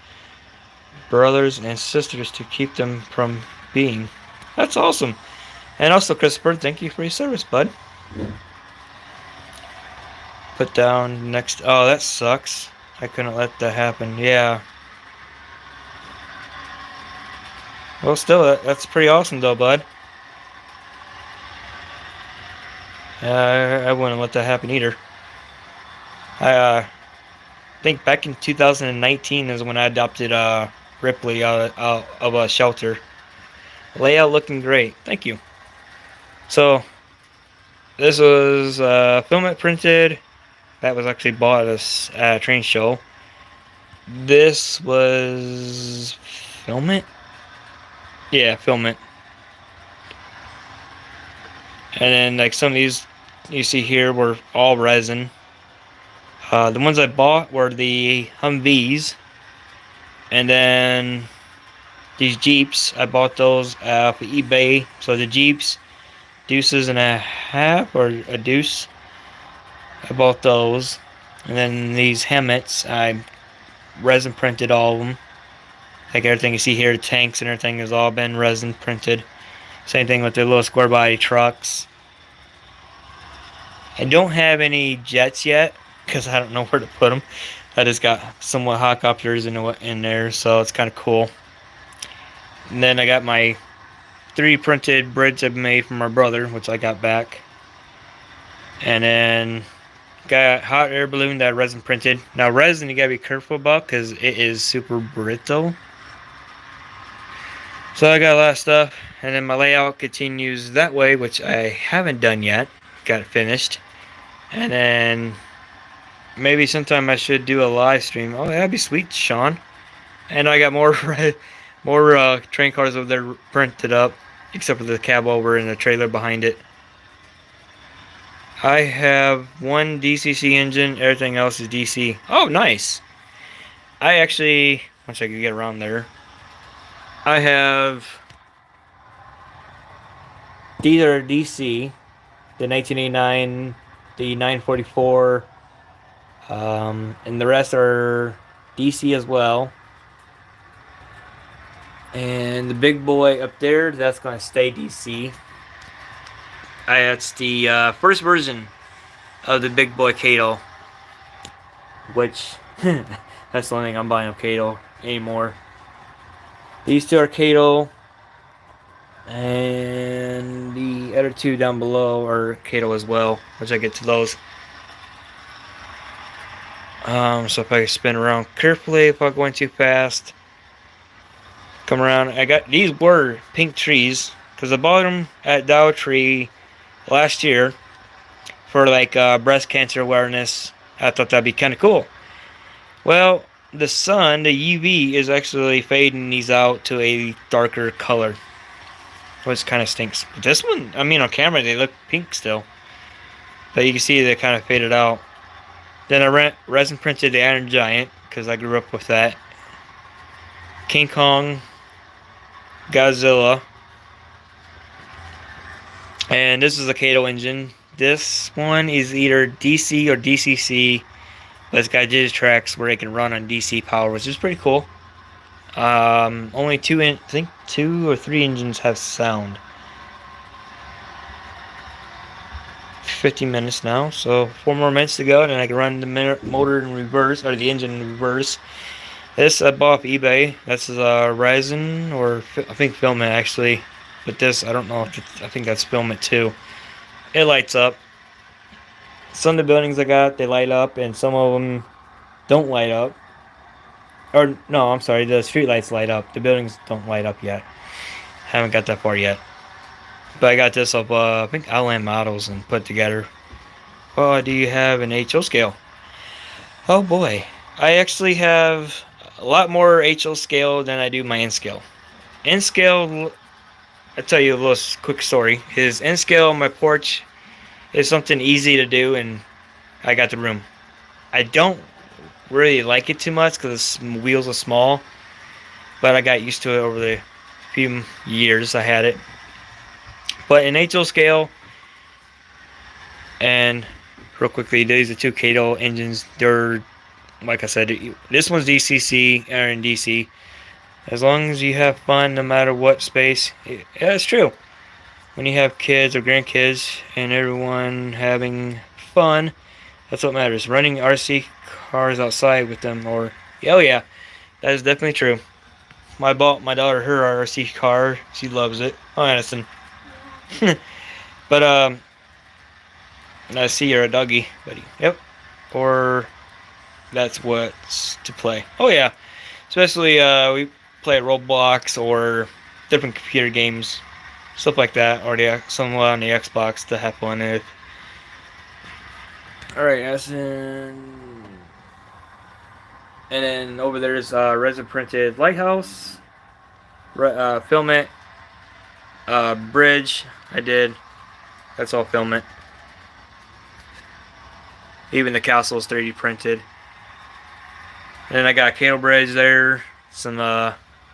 brothers and sisters, to keep them from being. That's awesome. And also, Christopher, thank you for your service, bud. Put down next. Oh, that sucks. I couldn't let that happen. Yeah. Well, still, that's pretty awesome, though, bud. I wouldn't let that happen either. I think back in 2019 is when I adopted Ripley out of a shelter. Layout looking great. Thank you. So, this was filament printed. That was actually bought at a train show. This was filament? Yeah, filament. And then like some of these you see here were all resin. The ones I bought were the Humvees. And then these Jeeps, I bought those off of eBay. So the Jeeps, deuces and a half, or a deuce. I bought those. And then these Hemmets, I resin printed all of them. Like everything you see here, the tanks and everything has all been resin printed. Same thing with the little square body trucks. I don't have any jets yet because I don't know where to put them. I just got somewhat helicopters in there, so it's kind of cool. And then I got my 3D printed bridge I made for my brother, which I got back. And then got hot air balloon that I resin printed. Now resin you gotta be careful about because it is super brittle. So I got a lot of stuff, and then my layout continues that way, which I haven't done yet. Got it finished. And then maybe sometime I should do a live stream. Oh, that'd be sweet, Sean. And I got more train cars over there printed up, except for the cab over and the trailer behind it. I have one DCC engine, everything else is DC. Oh, nice. I actually, once I can get around there, I have these are DC, the 1989, the 944, and the rest are DC as well. And the big boy up there, that's going to stay DC. That's the first version of the big boy Kato, which that's the only thing I'm buying of Kato anymore. These two are Kato, and the other two down below are Kato as well, which I get to those. So if I spin around carefully, if I'm going too fast, come around. I got these were pink trees because I bought them at Dollar Tree last year for like breast cancer awareness. I thought that'd be kind of cool. Well, the sun, the UV, is actually fading these out to a darker color, which kind of stinks. But this one, I mean, on camera they look pink still, but you can see they kind of faded out. Then I resin printed the Iron Giant because I grew up with that. King Kong, Godzilla, and this is a Kato engine. This one is either DC or DCC, but it's got digital tracks where it can run on DC power, which is pretty cool. Only I think 2 or 3 engines have sound. 50 minutes now, so 4 more minutes to go, and then I can run the motor in reverse, or the engine in reverse. This I bought off eBay. This is a Ryzen, or I think Filament actually, but this I don't know if I think that's Filament too. It lights up. Some of the buildings I got, they light up, and some of them don't light up. Or no, I'm sorry, the street lights light up. The buildings don't light up yet. Haven't got that far yet. But I got this up, I think Outland Models, and put together. Oh, do you have an HO scale? Oh boy, I actually have a lot more HO scale than I do my N scale. N scale, I'll tell you a little quick story. Is N scale on my porch is something easy to do, and I got the room. I don't really like it too much because the wheels are small, but I got used to it over the few years I had it. But in HO scale, and real quickly, these are 2 Kato engines. They're, like I said, this one's DCC or in DC. As long as you have fun, no matter what space, yeah, it's true. When you have kids or grandkids and everyone having fun, that's what matters. Running RC cars outside with them, or oh yeah, that is definitely true. I bought my daughter her RC car. She loves it. Oh, Addison. But I see you're a doggy, buddy. Yep. Or that's what's to play. Oh yeah, especially we play Roblox or different computer games, stuff like that, or some on the Xbox to have fun with. All right, Addison. And then over there is resin printed lighthouse, filament, bridge. I did. That's all filament. Even the castle is 3D printed. And then I got a cable bridge there, some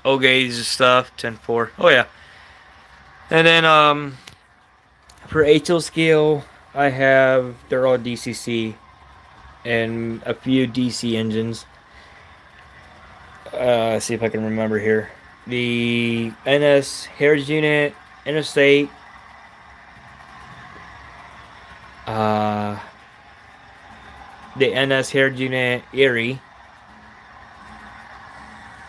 O gauge stuff, 10-4. Oh yeah. And then for HO scale, I have, they're all DCC and a few DC engines. Let's see if I can remember here. The NS Heritage Unit, Interstate, the NS Heritage Unit Erie,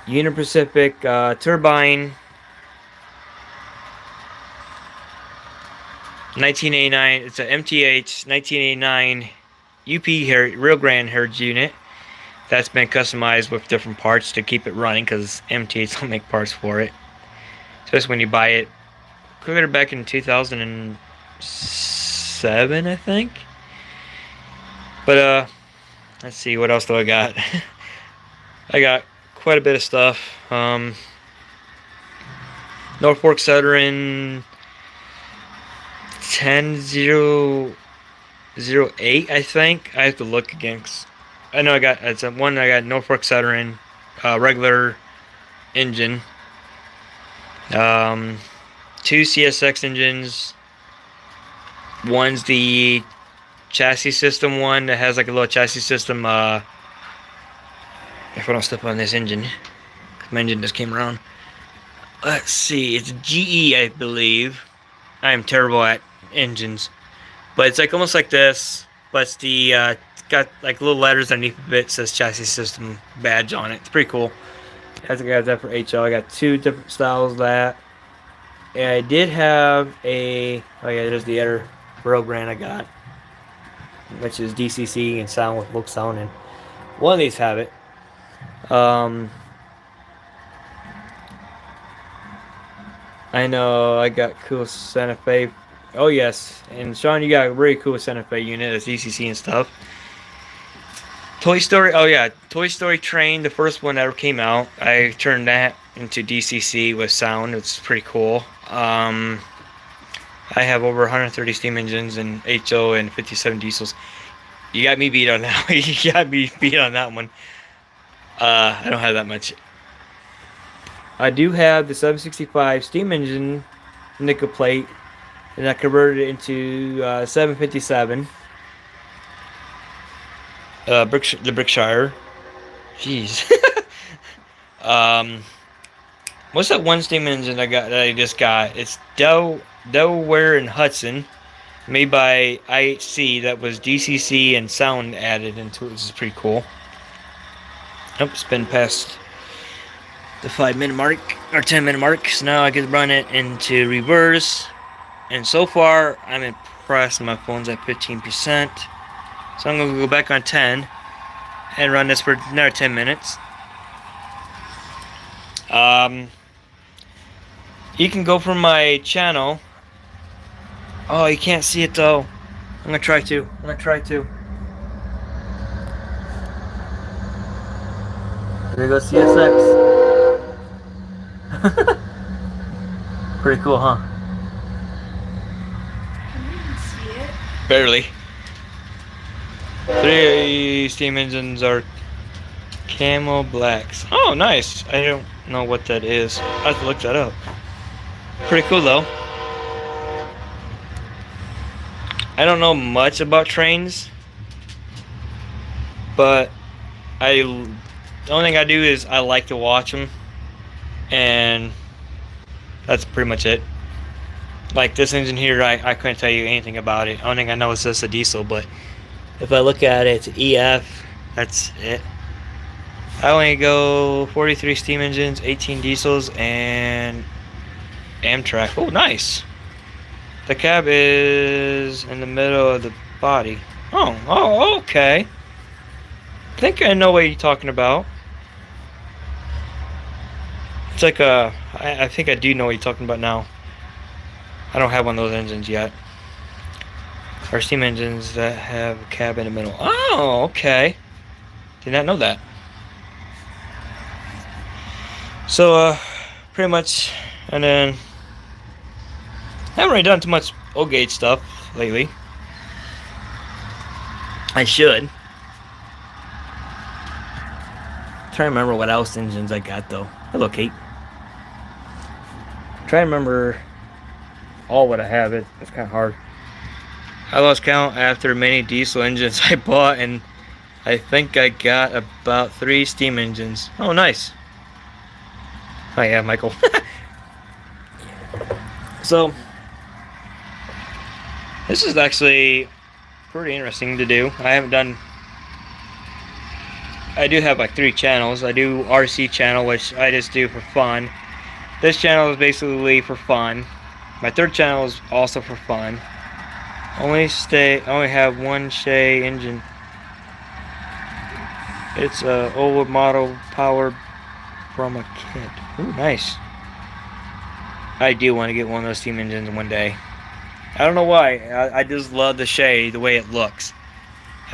Union Pacific Turbine, 1989. It's a MTH 1989 UP Rio Grande Heritage Unit. That's been customized with different parts to keep it running because MTH don't make parts for it. Especially when you buy it. Clear back in 2007, I think. But let's see, what else do I got? I got quite a bit of stuff. Norfolk Southern 10008, I think. I have to look again. I know I got one. I got Norfolk Southern regular engine. 2 CSX engines. One's the chassis system one that has like a little chassis system. If I don't step on this engine, 'cause my engine just came around. Let's see, it's GE, I believe. I am terrible at engines, but it's like almost like this, but it's the it's got like little letters underneath of it. Says chassis system badge on it. It's pretty cool. I think I got that for HO. I got 2 different styles of that. And I did have a, oh yeah, there's the other Rio Grande I got, which is DCC and sound with look sound, and one of these have it. I know I got cool Santa Fe. Oh yes, and Sean, you got a really cool Santa Fe unit. It's DCC and stuff. Toy Story. Oh yeah, Toy Story Train, the first one that ever came out. I turned that into DCC with sound. It's pretty cool. I have over 130 steam engines and HO and 57 diesels. You got me beat on that. You got me beat on that one. I don't have that much. I do have the 765 steam engine nickel plate, and I converted it into 757. The Brickshire. Jeez. um, what's that one steam engine that I just got? It's Delaware and Hudson, made by IHC. That was DCC and sound added into it, which is pretty cool. Nope, it's been past the 5-minute mark or 10-minute mark, so now I can run it into reverse. And so far, I'm impressed. My phone's at 15%, so I'm gonna go back on 10 and run this for another 10 minutes. You can go from my channel. Oh, you can't see it though. I'm gonna try to. There goes CSX. Pretty cool, huh? You can see it. Barely. 3 steam engines are Camo Blacks. Oh, nice. I don't know what that is. I have to look that up. Pretty cool, though. I don't know much about trains, but the only thing I do is I like to watch them, and that's pretty much it. Like this engine here, I couldn't tell you anything about it. The only thing I know is just a diesel, but if I look at it, it's EF. That's it. I only go 43 steam engines, 18 diesels, and Amtrak. Oh, nice. The cab is in the middle of the body. Oh, okay. I think I know what you're talking about. It's like I think I do know what you're talking about now. I don't have one of those engines yet. Or steam engines that have a cab in the middle. Oh, okay. Did not know that. So, pretty much, and then I haven't really done too much O-gauge stuff lately. I should. Try to remember what else engines I got though. Hello, Kate. Try to remember all what I have. It's kind of hard. I lost count after many diesel engines I bought, and I think I got about 3 steam engines. Oh, nice. Oh yeah, Michael. So, this is actually pretty interesting to do. I do have like 3 channels. I do RC channel, which I just do for fun. This channel is basically for fun. My 3rd channel is also for fun. I only have one Shay engine. It's a old model powered from a kid. Ooh, nice. I do want to get one of those steam engines one day. I don't know why. I just love the Shay, the way it looks.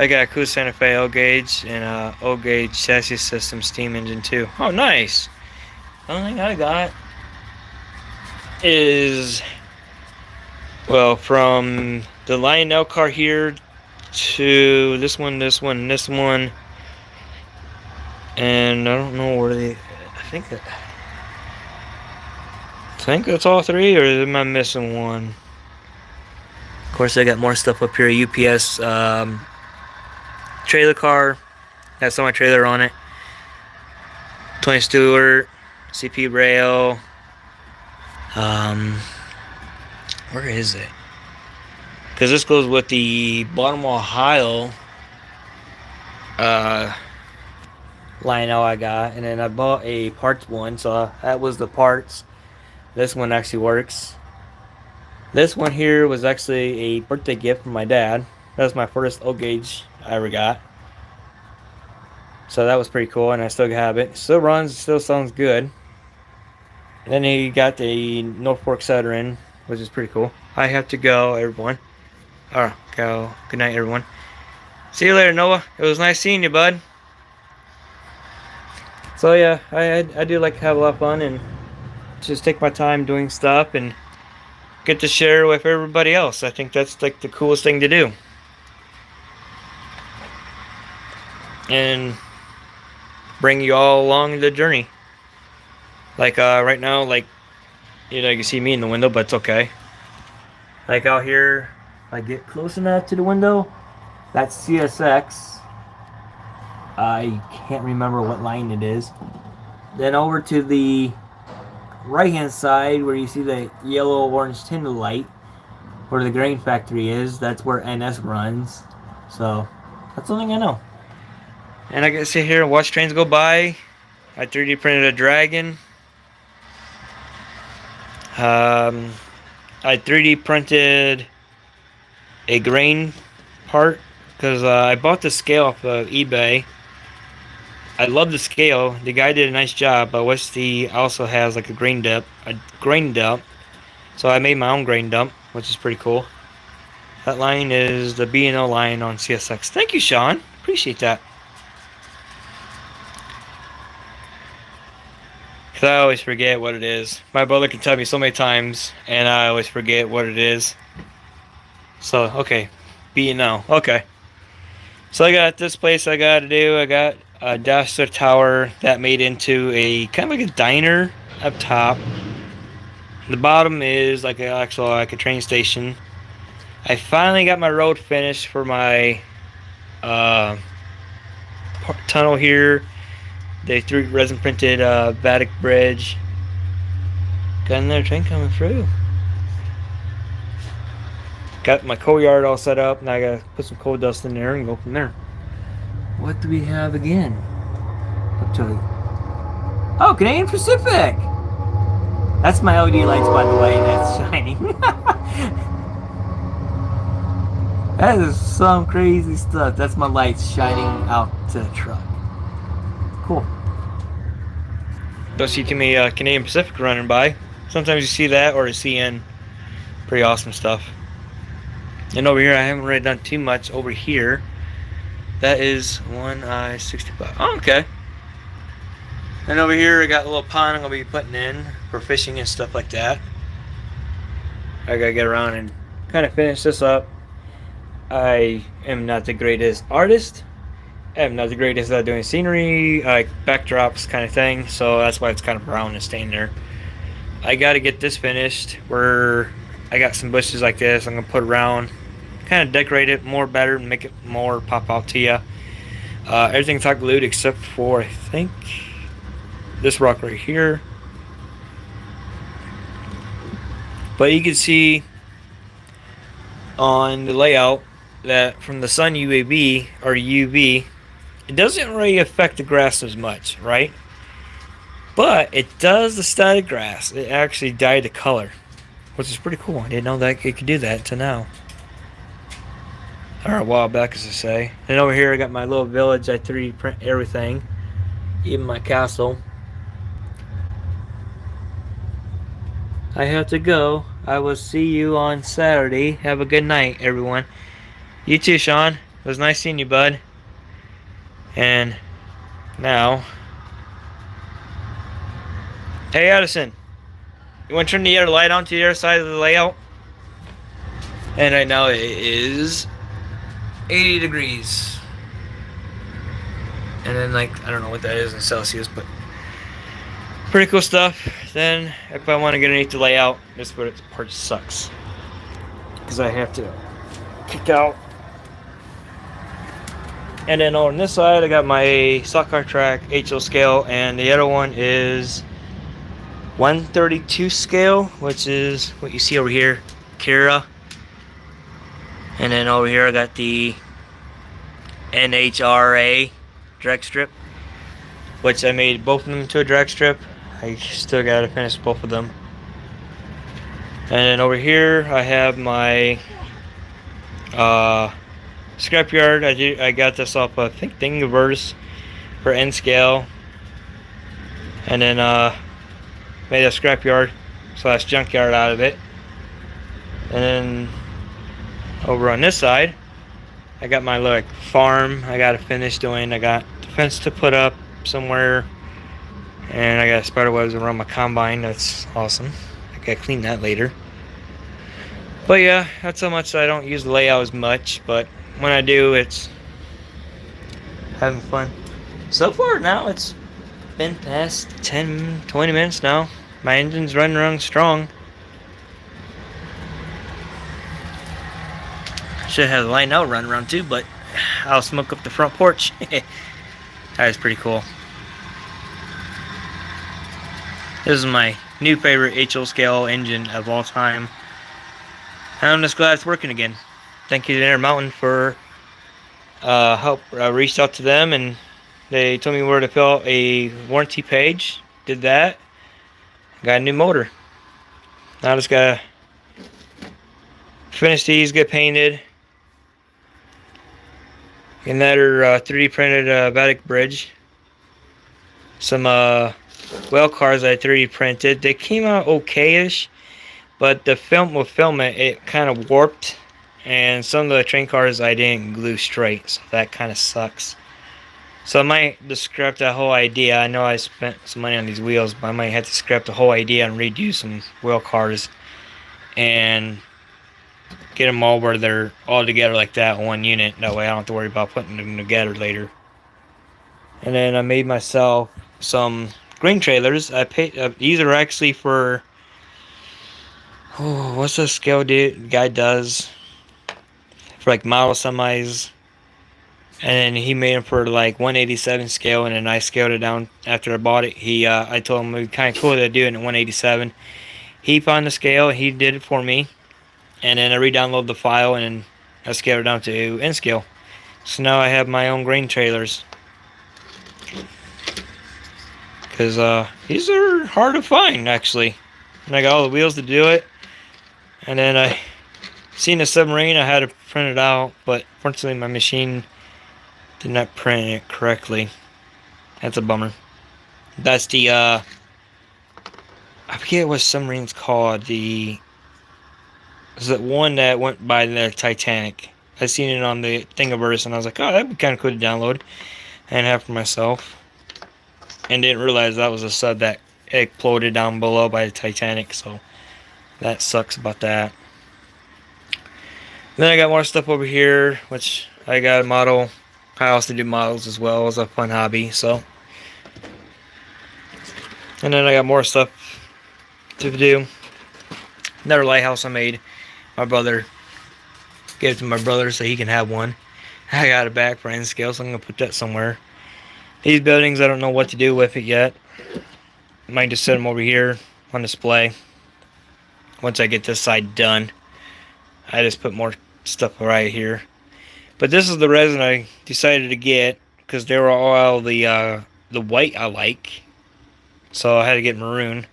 I got a cool Santa Fe O-gauge and a O-gauge chassis system steam engine too. Oh, nice. The only thing I got is, well, from the Lionel car here to this one, and I don't know where they. I think that's all 3, or am I missing one? Of course, I got more stuff up here. UPS trailer car has some of my trailer on it. Tony Stewart, CP rail. Where is it? Because this goes with the Baltimore, Ohio Lionel I got, and then I bought a parts one, so that was the parts. This one actually works. This one here was actually a birthday gift from my dad. That was my first O-gauge I ever got. So that was pretty cool, and I still have it. Still runs, still sounds good. And then he got the Norfolk Southern, which is pretty cool. I have to go, everyone. Alright, go. Good night, everyone. See you later, Noah. It was nice seeing you, bud. So yeah, I do like to have a lot of fun and just take my time doing stuff and get to share with everybody else. I think that's like the coolest thing to do. And bring you all along the journey. Like right now, like you know, you can see me in the window, but it's okay. Like out here, if I get close enough to the window, that's CSX. I can't remember what line it is. Then over to the right hand side where you see the yellow orange tint light where the grain factory is, that's where NS runs. So that's the only thing I know. And I can sit here and watch trains go by. I 3D printed a dragon. Um, I 3D printed a grain part because I bought the scale off of eBay. I love the scale. The guy did a nice job, but wish he also has like a grain dump. So I made my own grain dump, which is pretty cool. That line is the B&O line on CSX. Thank you, Sean. Appreciate that. Because I always forget what it is. My brother can tell me so many times, and I always forget what it is. So, okay. B&O. Okay. So I got this place I got to do. I got a Daster Tower that made into a kind of like a diner up top. The bottom is like a train station. I finally got my road finished for my tunnel here. They threw resin printed Vadic Bridge. Got another train coming through. Got my coal yard all set up. Now I gotta put some coal dust in there and go from there. What do we have again? Oh, Canadian Pacific! That's my LED lights, by the way, that's shining. That is some crazy stuff. That's my lights shining out to the truck. Cool. Don't see too many Canadian Pacific running by. Sometimes you see that or a CN. Pretty awesome stuff. And over here, I haven't really done too much over here. That is 1I-65. Oh, okay. And over here, I got a little pond I'm going to be putting in for fishing and stuff like that. I got to get around and kind of finish this up. I am not the greatest artist. I'm not the greatest at doing scenery, like backdrops kind of thing. So that's why it's kind of brown and staying there. I got to get this finished where I got some bushes like this. I'm going to put around, kind of decorate it more better and make it more pop out to you. Everything's hot glued except for, I think, this rock right here. But you can see on the layout that from the sun UAB or UV, it doesn't really affect the grass as much, right? But it does the static grass. It actually dyed the color, which is pretty cool. I didn't know that it could do that until now. Or a while back, as I say. And over here, I got my little village. I 3D print everything, even my castle. I have to go. I will see you on Saturday. Have a good night, everyone. You too, Sean. It was nice seeing you, bud. And now, hey, Addison, you want to turn the other light on to the other side of the layout? And right now it is 80 degrees. And then, like, I don't know what that is in Celsius, but pretty cool stuff. Then, if I want to get underneath the layout, this part sucks. Because I have to kick out. And then on this side, I got my stock car track HO scale, and the other one is 132 scale, which is what you see over here, Kira. And then over here, I got the NHRA drag strip, which I made both of them to a drag strip. I still gotta finish both of them. And then over here, I have my scrapyard. I got this off I think Thingiverse for N scale, and then made a scrapyard / junkyard out of it. And then over on this side, I got my like farm I gotta finish doing. I got the fence to put up somewhere, and I got spider webs around my combine. That's awesome. I gotta clean that later. But yeah, that's how much I don't use the layout as much, but when I do, it's having fun. So far now, it's Been past 10-20 minutes now. My engine's running around strong. Should have the line out run around too, but I'll smoke up the front porch. That is pretty cool. This is my new favorite HL scale engine of all time. And I'm just glad it's working again. Thank you to Intermountain for help. I reached out to them and they told me where to fill out a warranty page. Did that. Got a new motor. Now I just gotta finish these, get painted. Another 3D printed Vedic bridge. Some whale cars I 3D printed. They came out okay-ish, but the filament it kind of warped, and some of the train cars I didn't glue straight, so that kind of sucks. So I might just scrap that whole idea. I know I spent some money on these wheels, but I might have to scrap the whole idea and redo some wheel cars and get them all where they're all together like that in one unit. That way I don't have to worry about putting them together later. And then I made myself some grain trailers. I paid. These are actually for. Oh, what's the scale guy does? For like model semis. And he made them for like 187 scale, and then I scaled it down after I bought it. I told him it would be kind of cool to do it in 187. He found the scale, he did it for me, and then I re-downloaded the file and I scaled it down to N scale. So now I have my own grain trailers. Because these are hard to find actually. And I got all the wheels to do it. And then I seen a submarine, I had to print it out, but fortunately my machine did not print it correctly. That's a bummer. That's the I forget what submarine's called. Is it one that went by the Titanic? I seen it on the Thingiverse and I was like, oh, that'd be kind of cool to download and have for myself. And didn't realize that was a sub that exploded down below by the Titanic, so that sucks about that. Then I got more stuff over here, which I got a model. I also do models as well as a fun hobby, so. And then I got more stuff to do. Another lighthouse I made. My brother gave it to my brother so he can have one. I got it back for N scale, so I'm gonna put that somewhere. These buildings, I don't know what to do with it yet. Might just set them over here on display. Once I get this side done, I just put more stuff right here. But this is the resin I decided to get because they were all the white I like, so I had to get maroon.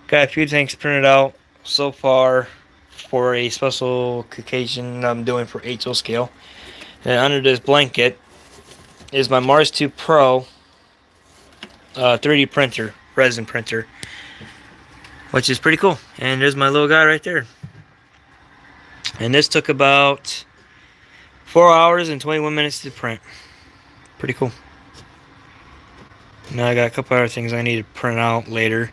Got a few things printed out so far for a special occasion I'm doing for HO scale. And under this blanket is my Mars 2 Pro 3D printer, resin printer, which is pretty cool. And there's my little guy right there. And this took about 4 hours and 21 minutes to print. Pretty cool. Now I got a couple other things I need to print out later.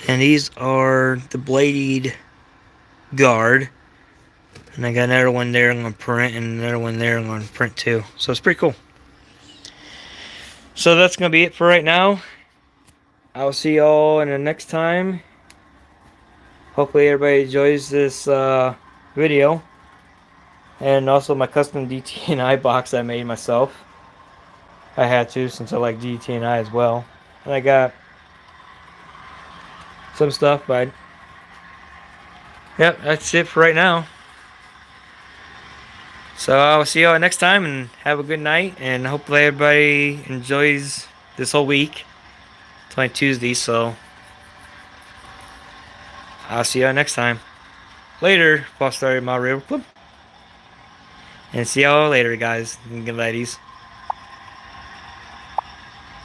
And these are the bladed guard. And I got another one there I'm going to print, and another one there I'm going to print too. So it's pretty cool. So that's going to be it for right now. I'll see y'all in the next time. Hopefully everybody enjoys this video. And also my custom DT&I box I made myself. I had to since I like DT&I as well. And I got some stuff, but yep, that's it for right now. So I'll see y'all next time and have a good night, and hopefully everybody enjoys this whole week. It's only Tuesday, so I'll see y'all next time. Later, Boss Story My River Club. And see y'all later, guys and ladies.